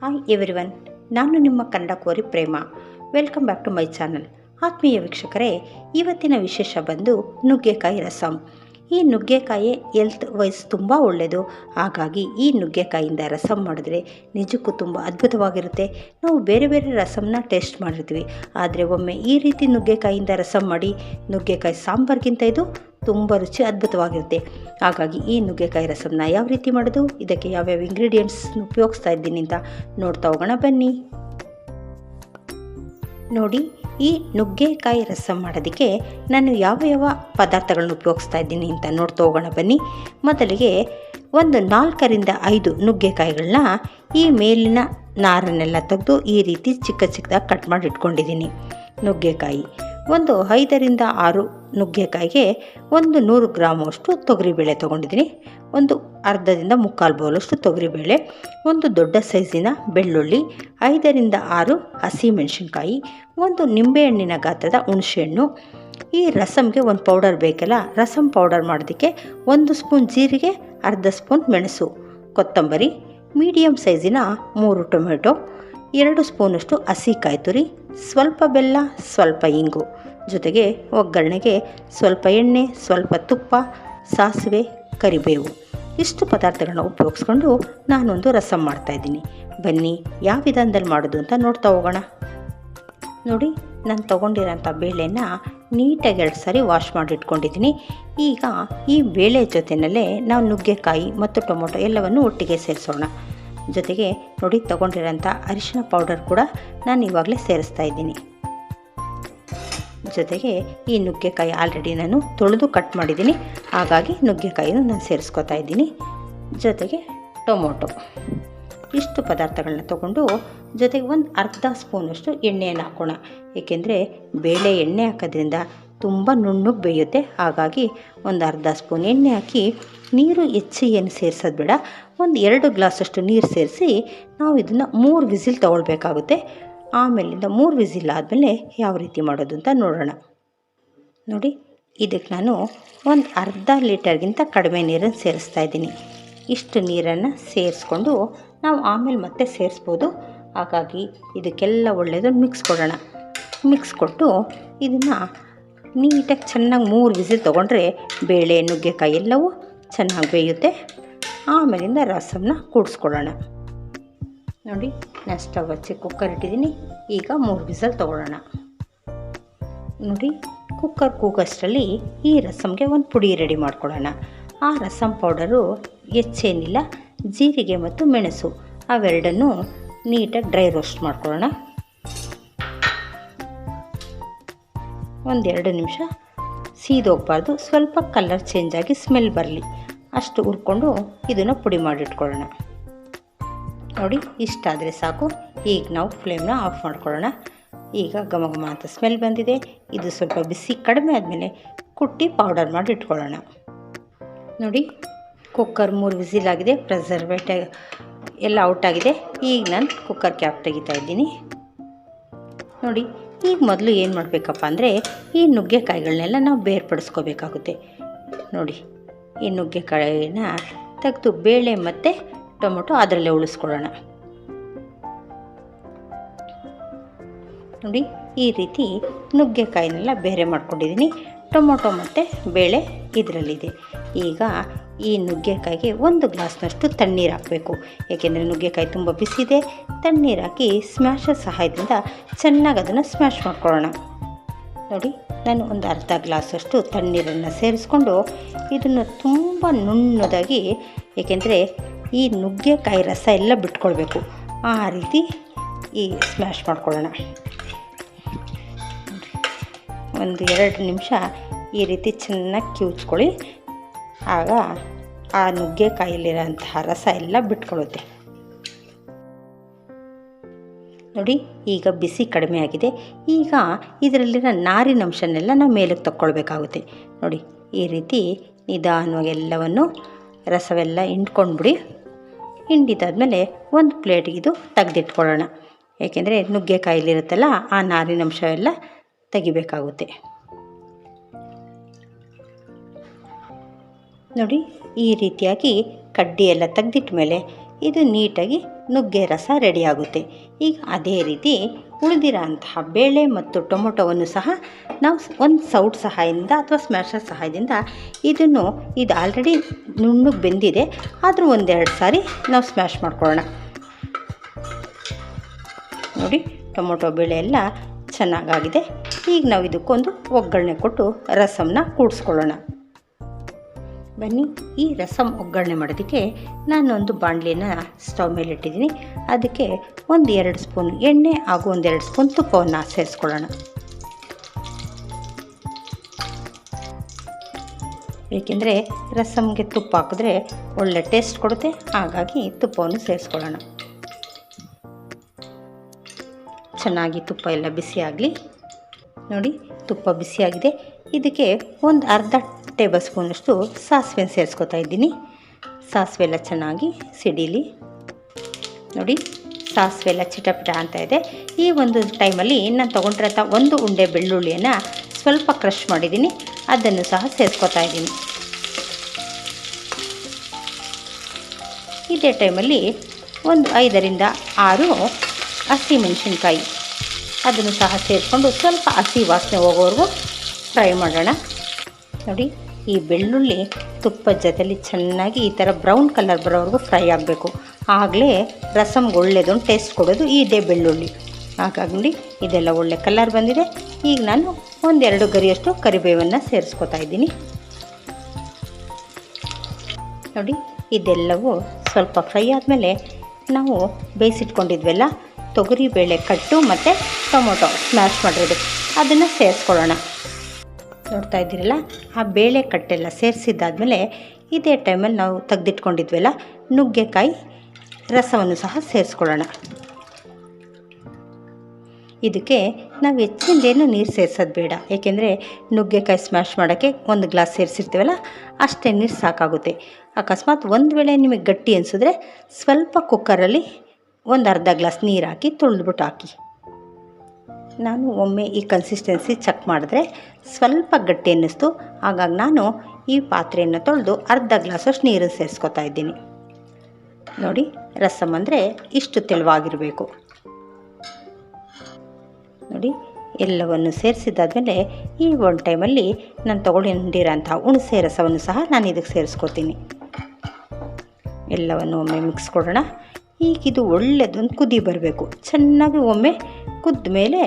Hi everyone, ನಾನು ನಿಮ್ಮ ಕನ್ನಡ ಕೋರಿ Prema. Welcome back to my channel. ಆತ್ಮೀಯ ವೀಕ್ಷಕರೇ, ಇವತ್ತಿನ ವಿಶೇಷ ಬಂದು ನುಗ್ಗೆಕಾಯಿ ರಸಮ್. ಈ ನುಗ್ಗೆಕಾಯಿ ಹೆಲ್ತ್ ವೈಸ್ ತುಂಬ ಒಳ್ಳೆಯದು. ಹಾಗಾಗಿ ಈ ನುಗ್ಗೆಕಾಯಿಯಿಂದ ರಸಮ್ ಮಾಡಿದ್ರೆ ನಿಜಕ್ಕೂ ತುಂಬ ಅದ್ಭುತವಾಗಿರುತ್ತೆ. ನಾವು ಬೇರೆ ಬೇರೆ ರಸಮ್ನ ಟೇಸ್ಟ್ ಮಾಡಿರ್ತೀವಿ, ಆದರೆ ಒಮ್ಮೆ ಈ ರೀತಿ ನುಗ್ಗೆಕಾಯಿಯಿಂದ ರಸಮ್ ಮಾಡಿ, ನುಗ್ಗೆಕಾಯಿ ಸಾಂಬಾರ್ಗಿಂತ ಇದು ತುಂಬ ರುಚಿ ಅದ್ಭುತವಾಗಿರುತ್ತೆ. ಹಾಗಾಗಿ ಈ ನುಗ್ಗೆಕಾಯಿ ರಸಮ್ನ ಯಾವ ರೀತಿ ಮಾಡೋದು, ಇದಕ್ಕೆ ಯಾವ್ಯಾವ ಇಂಗ್ರೀಡಿಯೆಂಟ್ಸ್ ಉಪಯೋಗಿಸ್ತಾ ಇದ್ದೀನಿ ಅಂತ ನೋಡ್ತಾ ಹೋಗೋಣ ಬನ್ನಿ. ನೋಡಿ, ಈ ನುಗ್ಗೆಕಾಯಿ ರಸಮ್ ಮಾಡೋದಕ್ಕೆ ನಾನು ಯಾವ ಪದಾರ್ಥಗಳನ್ನ ಉಪಯೋಗಿಸ್ತಾ ಇದ್ದೀನಿ ಅಂತ ನೋಡ್ತಾ ಹೋಗೋಣ ಬನ್ನಿ. ಮೊದಲಿಗೆ ಒಂದು 4-5 ನುಗ್ಗೆಕಾಯಿಗಳನ್ನ ಈ ಮೇಲಿನ ನಾರನ್ನೆಲ್ಲ ತೆಗೆದು ಈ ರೀತಿ ಚಿಕ್ಕ ಚಿಕ್ಕದಾಗಿ ಕಟ್ ಮಾಡಿ ಇಟ್ಕೊಂಡಿದ್ದೀನಿ. ನುಗ್ಗೆಕಾಯಿ ಒಂದು 5-6 ನುಗ್ಗೆಕಾಯಿಗೆ ಒಂದು 100 ಗ್ರಾಮಷ್ಟು ತೊಗರಿಬೇಳೆ ತೊಗೊಂಡಿದ್ದೀನಿ. ಒಂದು ಅರ್ಧದಿಂದ 3/4 ಬೌಲಷ್ಟು ತೊಗರಿಬೇಳೆ, ಒಂದು ದೊಡ್ಡ ಸೈಜಿನ ಬೆಳ್ಳುಳ್ಳಿ, 5-6 ಹಸಿಮೆಣಸಿನ್ಕಾಯಿ, ಒಂದು ನಿಂಬೆಹಣ್ಣಿನ ಗಾತ್ರದ ಹುಣಸೆಹಣ್ಣು. ಈ ರಸಮ್ಗೆ ಒಂದು ಪೌಡರ್ ಬೇಕಲ್ಲ, ರಸಮ್ ಪೌಡರ್ ಮಾಡೋದಕ್ಕೆ 1 ಸ್ಪೂನ್ ಜೀರಿಗೆ, ಅರ್ಧ ಸ್ಪೂನ್ ಮೆಣಸು, ಕೊತ್ತಂಬರಿ, ಮೀಡಿಯಮ್ ಸೈಜಿನ 3 ಟೊಮೆಟೊ, 2 ಸ್ಪೂನಷ್ಟು ಹಸಿಕಾಯಿ ತುರಿ, ಸ್ವಲ್ಪ ಬೆಲ್ಲ, ಸ್ವಲ್ಪ ಇಂಗು, ಜೊತೆಗೆ ಒಗ್ಗರಣೆಗೆ ಸ್ವಲ್ಪ ಎಣ್ಣೆ, ಸ್ವಲ್ಪ ತುಪ್ಪ, ಸಾಸಿವೆ, ಕರಿಬೇವು. ಇಷ್ಟು ಪದಾರ್ಥಗಳನ್ನ ಉಪಯೋಗಿಸ್ಕೊಂಡು ನಾನೊಂದು ರಸಮ್ ಮಾಡ್ತಾಯಿದ್ದೀನಿ. ಬನ್ನಿ ಯಾವ ವಿಧಾನದಲ್ಲಿ ಮಾಡೋದು ಅಂತ ನೋಡ್ತಾ ಹೋಗೋಣ. ನೋಡಿ, ನಾನು ತೊಗೊಂಡಿರೋಂಥ ಬೇಳೆನ ನೀಟಾಗಿ 2 ಸಾರಿ ವಾಶ್ ಮಾಡಿ ಇಟ್ಕೊಂಡಿದ್ದೀನಿ. ಈಗ ಈ ಬೇಳೆ ಜೊತೆಯಲ್ಲೇ ನಾವು ನುಗ್ಗೆಕಾಯಿ ಮತ್ತು ಟೊಮೊಟೊ ಎಲ್ಲವನ್ನು ಒಟ್ಟಿಗೆ ಸೇರಿಸೋಣ. ಜೊತೆಗೆ ನೋಡಿ, ತೊಗೊಂಡಿರೋಂಥ ಅರಿಶಿನ ಪೌಡರ್ ಕೂಡ ನಾನು ಇವಾಗಲೇ ಸೇರಿಸ್ತಾ ಇದ್ದೀನಿ. ಜೊತೆಗೆ ಈ ನುಗ್ಗೆಕಾಯಿ ಆಲ್ರೆಡಿ ನಾನು ತೊಳೆದು ಕಟ್ ಮಾಡಿದ್ದೀನಿ, ಹಾಗಾಗಿ ನುಗ್ಗೆಕಾಯಿನ ನಾನು ಸೇರಿಸ್ಕೊತಾ ಇದ್ದೀನಿ. ಜೊತೆಗೆ ಟೊಮೊಟೊ, ಇಷ್ಟು ಪದಾರ್ಥಗಳನ್ನ ತೊಗೊಂಡು ಜೊತೆಗೆ ಒಂದು ಅರ್ಧ ಸ್ಪೂನಷ್ಟು ಎಣ್ಣೆಯನ್ನು ಹಾಕೋಣ. ಏಕೆಂದರೆ ಬೇಳೆ ಎಣ್ಣೆ ಹಾಕೋದ್ರಿಂದ ತುಂಬ ನುಣ್ಣಗೆ ಬೇಯುತ್ತೆ. ಹಾಗಾಗಿ ಒಂದು ಅರ್ಧ ಸ್ಪೂನ್ ಎಣ್ಣೆ ಹಾಕಿ, ನೀರು ಹೆಚ್ಚು ಏನು ಸೇರಿಸೋದು ಬೇಡ, ಒಂದು 2 ಗ್ಲಾಸಷ್ಟು ನೀರು ಸೇರಿಸಿ ನಾವು ಇದನ್ನು 3 ವಿಸಿಲ್ ತೊಗೊಳ್ಬೇಕಾಗುತ್ತೆ. ಆಮೇಲಿಂದ 3 ವಿಸಿಲ್ ಆದಮೇಲೆ ಯಾವ ರೀತಿ ಮಾಡೋದು ಅಂತ ನೋಡೋಣ. ನೋಡಿ, ಇದಕ್ಕೆ ನಾನು ಒಂದು ಅರ್ಧ ಲೀಟರ್ಗಿಂತ ಕಡಿಮೆ ನೀರನ್ನು ಸೇರಿಸ್ತಾ ಇದ್ದೀನಿ. ಇಷ್ಟು ನೀರನ್ನು ಸೇರಿಸ್ಕೊಂಡು ನಾವು ಆಮೇಲೆ ಮತ್ತೆ ಸೇರಿಸ್ಬೋದು. ಹಾಗಾಗಿ ಇದಕ್ಕೆಲ್ಲ ಒಳ್ಳೆಯದು ಮಿಕ್ಸ್ ಕೊಡೋಣ. ಮಿಕ್ಸ್ ಕೊಟ್ಟು ಇದನ್ನು ನೀಟಾಗಿ ಚೆನ್ನಾಗಿ 3 ವಿಸಿಲ್ ತೊಗೊಂಡ್ರೆ ಬೇಳೆ ನುಗ್ಗೆಕಾಯಿ ಎಲ್ಲವೂ ಚೆನ್ನಾಗಿ ಬೇಯುತ್ತೆ. ಆಮೇಲಿಂದ ರಸಮ್ನ ಕೂಡಿಸ್ಕೊಳ್ಳೋಣ. ನೋಡಿ, ನಾನು ಸ್ಟವ್ ಹಚ್ಚಿ ಕುಕ್ಕರ್ ಇಟ್ಟಿದ್ದೀನಿ. ಈಗ 3 ವಿಸಲ್ ತೊಗೊಳ್ಳೋಣ. ನೋಡಿ, ಕುಕ್ಕರ್ ಕೂಗಷ್ಟರಲ್ಲಿ ಈ ರಸಮ್ಗೆ ಒಂದು ಪುಡಿ ರೆಡಿ ಮಾಡ್ಕೊಳ್ಳೋಣ. ಆ ರಸಮ್ ಪೌಡರು ಹೆಚ್ಚೇನಿಲ್ಲ, ಜೀರಿಗೆ ಮತ್ತು ಮೆಣಸು ಅವೆರಡನ್ನು ನೀಟಾಗಿ ಡ್ರೈ ರೋಸ್ಟ್ ಮಾಡ್ಕೊಳ್ಳೋಣ. 1-2 ನಿಮಿಷ ಸೀದೋಗಬಾರ್ದು, ಸ್ವಲ್ಪ ಕಲರ್ ಚೇಂಜ್ ಆಗಿ ಸ್ಮೆಲ್ ಬರಲಿ ಅಷ್ಟು ಹುರ್ಕೊಂಡು ಇದನ್ನು ಪುಡಿ ಮಾಡಿಟ್ಕೊಳ್ಳೋಣ. ನೋಡಿ, ಇಷ್ಟಾದರೆ ಸಾಕು. ಈಗ ನಾವು ಫ್ಲೇಮ್ನ ಆಫ್ ಮಾಡ್ಕೊಳ್ಳೋಣ. ಈಗ ಘಮ ಘಮ ಅಂತ ಸ್ಮೆಲ್ ಬಂದಿದೆ. ಇದು ಸ್ವಲ್ಪ ಬಿಸಿ ಕಡಿಮೆ ಆದಮೇಲೆ ಕುಟ್ಟಿ ಪೌಡರ್ ಮಾಡಿ ಇಟ್ಕೊಳ್ಳೋಣ. ನೋಡಿ, ಕುಕ್ಕರ್ 3 ವಿಸಿಲ್ ಆಗಿದೆ, ಪ್ರೆಸರ್ವೇಟ್ ಎಲ್ಲ ಔಟಾಗಿದೆ. ಈಗ ನಾನು ಕುಕ್ಕರ್ ಕ್ಯಾಪ್ ತೆಗಿತಾ ಇದ್ದೀನಿ. ನೋಡಿ, ಈಗ ಮೊದಲು ಏನು ಮಾಡಬೇಕಪ್ಪ ಅಂದರೆ ಈ ನುಗ್ಗೆಕಾಯಿಗಳನ್ನೆಲ್ಲ ನಾವು ಬೇರ್ಪಡಿಸ್ಕೋಬೇಕಾಗುತ್ತೆ. ನೋಡಿ, ಈ ನುಗ್ಗೆಕಾಯಿನ ತೆಗೆದು ಬೇಳೆ ಮತ್ತು ಟೊಮೊಟೊ ಅದರಲ್ಲೇ ಉಳಿಸ್ಕೊಳ್ಳೋಣ. ನೋಡಿ, ಈ ರೀತಿ ನುಗ್ಗೆಕಾಯಿನೆಲ್ಲ ಬೇರೆ ಮಾಡ್ಕೊಂಡಿದ್ದೀನಿ. ಟೊಮೊಟೊ ಮತ್ತು ಬೇಳೆ ಇದರಲ್ಲಿದೆ. ಈಗ ಈ ನುಗ್ಗೆಕಾಯಿಗೆ 1 ಗ್ಲಾಸ್ನಷ್ಟು ತಣ್ಣೀರು ಹಾಕಬೇಕು. ಏಕೆಂದರೆ ನುಗ್ಗೆಕಾಯಿ ತುಂಬ ಬಿಸಿದೆ. ತಣ್ಣೀರು ಹಾಕಿ ಸ್ಮ್ಯಾಶರ್ ಸಹಾಯದಿಂದ ಚೆನ್ನಾಗಿ ಅದನ್ನು ಸ್ಮ್ಯಾಶ್ ಮಾಡ್ಕೊಳ್ಳೋಣ. ನೋಡಿ, ನಾನು ಒಂದು ಅರ್ಧ ಗ್ಲಾಸಷ್ಟು ತಣ್ಣೀರನ್ನು ಸೇರಿಸ್ಕೊಂಡು ಇದನ್ನು ತುಂಬ ನುಣ್ಣದಾಗಿ, ಏಕೆಂದರೆ ಈ ನುಗ್ಗೆಕಾಯಿ ರಸ ಎಲ್ಲ ಬಿಟ್ಕೊಳ್ಬೇಕು, ಆ ರೀತಿ ಈ ಸ್ಮ್ಯಾಶ್ ಮಾಡ್ಕೊಳ್ಳೋಣ. 1-2 ನಿಮಿಷ ಈ ರೀತಿ ಚೆನ್ನಾಗಿ ಕಿವುಚ್ಕೊಳ್ಳಿ. ಆಗ ಆ ನುಗ್ಗೆಕಾಯಿಲಿರೋಂತಹ ರಸ ಎಲ್ಲ ಬಿಟ್ಕೊಳ್ಳುತ್ತೆ. ನೋಡಿ, ಈಗ ಬಿಸಿ ಕಡಿಮೆ ಆಗಿದೆ. ಈಗ ಇದರಲ್ಲಿರೋ ನಾರಿನ ಅಂಶನೆಲ್ಲ ನಾವು ಮೇಲಕ್ಕೆ ತಗೊಳ್ಬೇಕಾಗುತ್ತೆ. ನೋಡಿ, ಈ ರೀತಿ ನಿಧಾನವಾಗಿ ಎಲ್ಲವನ್ನು ರಸವೆಲ್ಲ ಹಿಂಡ್ಕೊಂಡ್ಬಿಡಿ. ಹಿಂಡಿದಾದ್ಮೇಲೆ ಒಂದು ಪ್ಲೇಟಿಗೆ ಇದು ತೆಗೆದಿಟ್ಕೊಳ್ಳೋಣ. ಏಕೆಂದರೆ ನುಗ್ಗೆಕಾಯಿಲಿರುತ್ತಲ್ಲ, ಆ ನಾರಿನಂಶ ಎಲ್ಲ ತೆಗಿಬೇಕಾಗುತ್ತೆ. ನೋಡಿ, ಈ ರೀತಿಯಾಗಿ ಕಡ್ಡಿ ಎಲ್ಲ ತೆಗೆದಿಟ್ಟ ಮೇಲೆ ಇದು ನೀಟಾಗಿ ನುಗ್ಗೆ ರಸ ರೆಡಿಯಾಗುತ್ತೆ. ಈಗ ಅದೇ ರೀತಿ ಉಳಿದಿರೋ ಅಂತಹ ಬೇಳೆ ಮತ್ತು ಟೊಮೊಟೊವನ್ನು ಸಹ ನಾವು ಒಂದು ಸೌಟ್ ಸಹಾಯದಿಂದ ಅಥವಾ ಸ್ಮ್ಯಾಶರ್ ಸಹಾಯದಿಂದ ಇದು ಆಲ್ರೆಡಿ ನುಣ್ಣಗೆ ಬೆಂದಿದೆ, ಆದರೂ ಒಂದೆರಡು ಸಾರಿ ನಾವು ಸ್ಮ್ಯಾಶ್ ಮಾಡ್ಕೊಳ್ಳೋಣ. ನೋಡಿ, ಟೊಮೊಟೊ ಬೇಳೆ ಎಲ್ಲ ಚೆನ್ನಾಗಾಗಿದೆ. ಈಗ ನಾವು ಇದಕ್ಕೊಂದು ಒಗ್ಗರಣೆ ಕೊಟ್ಟು ರಸಮ್ನ ಕೂಡಿಸ್ಕೊಳ್ಳೋಣ. ಬನ್ನಿ, ಈ ರಸಮ್ ಒಗ್ಗರಣೆ ಮಾಡೋದಕ್ಕೆ ನಾನೊಂದು ಬಾಣಲಿನ ಸ್ಟವ್ ಮೇಲೆ ಇಟ್ಟಿದ್ದೀನಿ. ಅದಕ್ಕೆ 1-2 ಸ್ಪೂನ್ ಎಣ್ಣೆ ಹಾಗೂ 1-2 ಸ್ಪೂನ್ ತುಪ್ಪವನ್ನು ಸೇರಿಸ್ಕೊಳ್ಳೋಣ. ಏಕೆಂದರೆ ರಸಮ್ಗೆ ತುಪ್ಪ ಹಾಕಿದ್ರೆ ಒಳ್ಳೆ ಟೇಸ್ಟ್ ಕೊಡುತ್ತೆ, ಹಾಗಾಗಿ ತುಪ್ಪವನ್ನು ಸೇರಿಸ್ಕೊಳ್ಳೋಣ. ಚೆನ್ನಾಗಿ ತುಪ್ಪ ಎಲ್ಲ ಬಿಸಿಯಾಗಲಿ. ನೋಡಿ, ತುಪ್ಪ ಬಿಸಿಯಾಗಿದೆ. ಇದಕ್ಕೆ ಒಂದು ಅರ್ಧ ಟೇಬಲ್ ಸ್ಪೂನಷ್ಟು ಸಾಸಿವೆ ಸೇರಿಸ್ಕೊತಾ ಇದ್ದೀನಿ. ಸಾಸಿವೆ ಎಲ್ಲ ಚೆನ್ನಾಗಿ ಸಿಡಿಲಿ. ನೋಡಿ, ಸಾಸಿವೆ ಎಲ್ಲ ಚಿಟಪಿಟ ಅಂತ ಇದೆ. ಈ ಒಂದು ಟೈಮಲ್ಲಿ ನಾನು ತೊಗೊಂಡಿರೋಂಥ ಒಂದು ಉಂಡೆ ಬೆಳ್ಳುಳ್ಳಿಯನ್ನು ಸ್ವಲ್ಪ ಕ್ರಷ್ ಮಾಡಿದ್ದೀನಿ, ಅದನ್ನು ಸಹ ಸೇರಿಸ್ಕೊತಾ ಇದ್ದೀನಿ. ಇದೇ ಟೈಮಲ್ಲಿ ಒಂದು 5ರಿಂದ 6 ಹಸಿ ಮೆಣಸಿನ್ಕಾಯಿ ಅದನ್ನು ಸಹ ಸೇರಿಸ್ಕೊಂಡು ಸ್ವಲ್ಪ ಹಸಿ ವಾಸನೆ ಹೋಗೋವರೆಗೂ ಫ್ರೈ ಮಾಡೋಣ. ನೋಡಿ, ಈ ಬೆಳ್ಳುಳ್ಳಿ ತುಪ್ಪದ ಜೊತೆಲಿ ಚೆನ್ನಾಗಿ ಈ ಥರ ಬ್ರೌನ್ ಕಲರ್ ಬರೋವರೆಗೂ ಫ್ರೈ ಆಗಬೇಕು. ಆಗಲೇ ರಸಮ್ಗೆ ಒಳ್ಳೆಯದೊಂದು ಟೇಸ್ಟ್ ಕೊಡೋದು ಇದೇ ಬೆಳ್ಳುಳ್ಳಿ. ಹಾಗಾಗಿ ನೋಡಿ, ಇದೆಲ್ಲ ಒಳ್ಳೆ ಕಲರ್ ಬಂದಿದೆ. ಈಗ ನಾನು 1-2 ಗರಿಯಷ್ಟು ಕರಿಬೇವನ್ನು ಸೇರಿಸ್ಕೊತಾ ಇದ್ದೀನಿ. ನೋಡಿ, ಇದೆಲ್ಲವೂ ಸ್ವಲ್ಪ ಫ್ರೈ ಆದಮೇಲೆ ನಾವು ಬೇಯಿಸಿಟ್ಕೊಂಡಿದ್ವೆಲ್ಲ ತೊಗರಿಬೇಳೆ ಕಟ್ಟು ಮತ್ತು ಟೊಮೊಟೊ ಸ್ಮ್ಯಾಶ್ ಮಾಡಿರೋದು ಅದನ್ನು ಸೇರಿಸ್ಕೊಳ್ಳೋಣ. ನೋಡ್ತಾ ಇದ್ದೀರಲ್ಲ, ಆ ಬೇಳೆ ಕಟ್ಟೆಲ್ಲ ಸೇರಿಸಿದ್ದಾದಮೇಲೆ ಇದೇ ಟೈಮಲ್ಲಿ ನಾವು ತೆಗೆದಿಟ್ಕೊಂಡಿದ್ವಲ್ಲ ನುಗ್ಗೆಕಾಯಿ ರಸವನ್ನು ಸಹ ಸೇರಿಸ್ಕೊಳ್ಳೋಣ. ಇದಕ್ಕೆ ನಾವು ಹೆಚ್ಚಿಂದೇನು ನೀರು ಸೇರಿಸೋದು ಬೇಡ, ಏಕೆಂದರೆ ನುಗ್ಗೆಕಾಯಿ ಸ್ಮ್ಯಾಶ್ ಮಾಡೋಕ್ಕೆ 1 ಗ್ಲಾಸ್ ಸೇರಿಸಿರ್ತೀವಲ್ಲ ಅಷ್ಟೇ ನೀರು ಸಾಕಾಗುತ್ತೆ. ಅಕಸ್ಮಾತ್ ಒಂದು ವೇಳೆ ನಿಮಗೆ ಗಟ್ಟಿ ಅನಿಸಿದ್ರೆ ಸ್ವಲ್ಪ ಕುಕ್ಕರಲ್ಲಿ ಒಂದು ಅರ್ಧ ಗ್ಲಾಸ್ ನೀರು ಹಾಕಿ ತುಳಿದ್ಬಿಟ್ಟು ಹಾಕಿ. ನಾನು ಒಮ್ಮೆ ಈ ಕನ್ಸಿಸ್ಟೆನ್ಸಿ ಚೆಕ್ ಮಾಡಿದ್ರೆ ಸ್ವಲ್ಪ ಗಟ್ಟಿ ಅನ್ನಿಸ್ತು, ಹಾಗಾಗಿ ನಾನು ಈ ಪಾತ್ರೆಯನ್ನು ತೊಳೆದು ಅರ್ಧ ಗ್ಲಾಸಷ್ಟು ನೀರು ಸೇರಿಸ್ಕೊತಾ ಇದ್ದೀನಿ. ನೋಡಿ, ರಸಮ್ ಅಂದರೆ ಇಷ್ಟು ತೆಳುವಾಗಿರಬೇಕು. ನೋಡಿ, ಎಲ್ಲವನ್ನು ಸೇರಿಸಿದ್ದಾದಮೇಲೆ ಈ ಒಂದು ಟೈಮಲ್ಲಿ ನಾನು ತೊಗೊಂಡಿರೋಂಥ ಹುಣಸೆ ರಸವನ್ನು ಸಹ ನಾನು ಇದಕ್ಕೆ ಸೇರಿಸ್ಕೊತೀನಿ. ಎಲ್ಲವನ್ನು ಒಮ್ಮೆ ಮಿಕ್ಸ್ ಕೊಡೋಣ. ಈಗ ಇದು ಒಳ್ಳೆಯದೊಂದು ಕುದಿ ಬರಬೇಕು. ಚೆನ್ನಾಗಿ ಒಮ್ಮೆ ಕುದ್ದ ಮೇಲೆ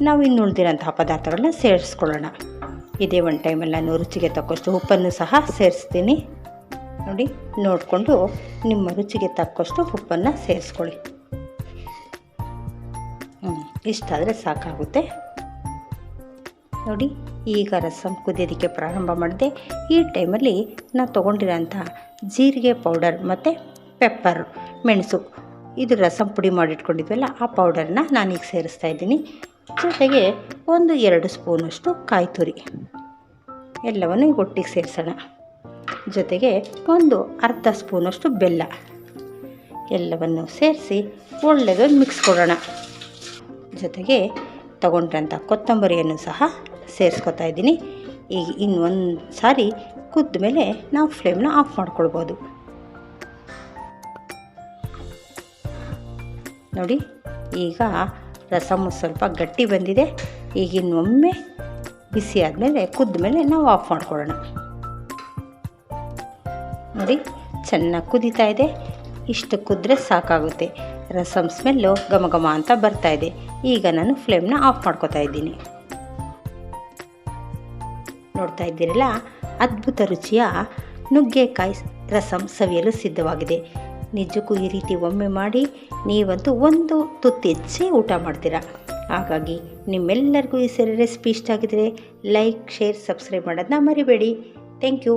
ನಾವು ಇನ್ನು ಉಳಿದಿರೋಂತಹ ಪದಾರ್ಥಗಳನ್ನ ಸೇರಿಸ್ಕೊಳ್ಳೋಣ. ಇದೇ ಒಂದು ಟೈಮಲ್ಲಿ ನಾನು ರುಚಿಗೆ ತಕ್ಕಷ್ಟು ಉಪ್ಪನ್ನು ಸಹ ಸೇರಿಸ್ತೀನಿ. ನೋಡಿ, ನೋಡಿಕೊಂಡು ನಿಮ್ಮ ರುಚಿಗೆ ತಕ್ಕಷ್ಟು ಉಪ್ಪನ್ನು ಸೇರಿಸ್ಕೊಳ್ಳಿ. ಇಷ್ಟಾದರೆ ಸಾಕಾಗುತ್ತೆ. ನೋಡಿ, ಈಗ ರಸಮ್ ಕುದಿಯೋದಕ್ಕೆ ಪ್ರಾರಂಭ ಮಾಡಿದೆ. ಈ ಟೈಮಲ್ಲಿ ನಾವು ತೊಗೊಂಡಿರೋಂಥ ಜೀರಿಗೆ ಪೌಡರ್ ಮತ್ತು ಪೆಪ್ಪರ್ ಮೆಣಸು ಇದು ರಸಮ್ ಪುಡಿ ಮಾಡಿಟ್ಕೊಂಡಿದ್ವಲ್ಲ ಆ ಪೌಡರ್ನ ನಾನೀಗ ಸೇರಿಸ್ತಾ ಇದ್ದೀನಿ. ಜೊತೆಗೆ 1-2 ಸ್ಪೂನಷ್ಟು ಕಾಯಿ ತುರಿ ಎಲ್ಲವನ್ನು ಒಟ್ಟಿಗೆ ಸೇರಿಸೋಣ. ಜೊತೆಗೆ ಒಂದು ಅರ್ಧ ಸ್ಪೂನಷ್ಟು ಬೆಲ್ಲ ಎಲ್ಲವನ್ನು ಸೇರಿಸಿ ಒಳ್ಳೆಯದೊಂದು ಮಿಕ್ಸ್ ಕೊಡೋಣ. ಜೊತೆಗೆ ತೊಗೊಂಡ್ರಂಥ ಕೊತ್ತಂಬರಿಯನ್ನು ಸಹ ಸೇರಿಸ್ಕೊತಾ ಇದ್ದೀನಿ. ಈಗ ಇನ್ನೊಂದು ಸಾರಿ ಕುದ್ದ ಮೇಲೆ ನಾವು ಫ್ಲೇಮ್ನ ಆಫ್ ಮಾಡ್ಕೊಳ್ಬೋದು. ನೋಡಿ, ಈಗ ರಸಮ್ ಸ್ವಲ್ಪ ಗಟ್ಟಿ ಬಂದಿದೆ. ಈಗ ಇನ್ನೊಮ್ಮೆ ಬಿಸಿ ಆದಮೇಲೆ ಕುದ್ದ ಮೇಲೆ ನಾವು ಆಫ್ ಮಾಡ್ಕೊಳ್ಳೋಣ. ನೋಡಿ, ಚೆನ್ನಾಗಿ ಕುದೀತಾ ಇದೆ. ಇಷ್ಟು ಕುದ್ರೆ ಸಾಕಾಗುತ್ತೆ. ರಸಮ್ ಸ್ಮೆಲ್ಲು ಘಮ ಘಮ ಅಂತ ಬರ್ತಾ ಇದೆ. ಈಗ ನಾನು ಫ್ಲೇಮ್ನ ಆಫ್ ಮಾಡ್ಕೊತಾ ಇದ್ದೀನಿ. ನೋಡ್ತಾ ಇದ್ದೀರಲ್ಲ, ಅದ್ಭುತ ರುಚಿಯ ನುಗ್ಗೆಕಾಯಿ ರಸಮ್ ಸವಿಯಲು ಸಿದ್ಧವಾಗಿದೆ. ನಿಜಕ್ಕೂ ಈ ರೀತಿ ಒಮ್ಮೆ ಮಾಡಿ ನೀವಂತೂ ಒಂದು ತುತ್ತು ಹೆಚ್ಚೇ ಊಟ ಮಾಡ್ತೀರಾ. ಹಾಗಾಗಿ ನಿಮ್ಮೆಲ್ಲರಿಗೂ ಈ ರೆಸಿಪಿ ಇಷ್ಟ ಆಗಿದ್ರೆ ಲೈಕ್, ಶೇರ್, ಸಬ್ಸ್ಕ್ರೈಬ್ ಮಾಡೋದನ್ನ ಮರಿಬೇಡಿ. Thank you.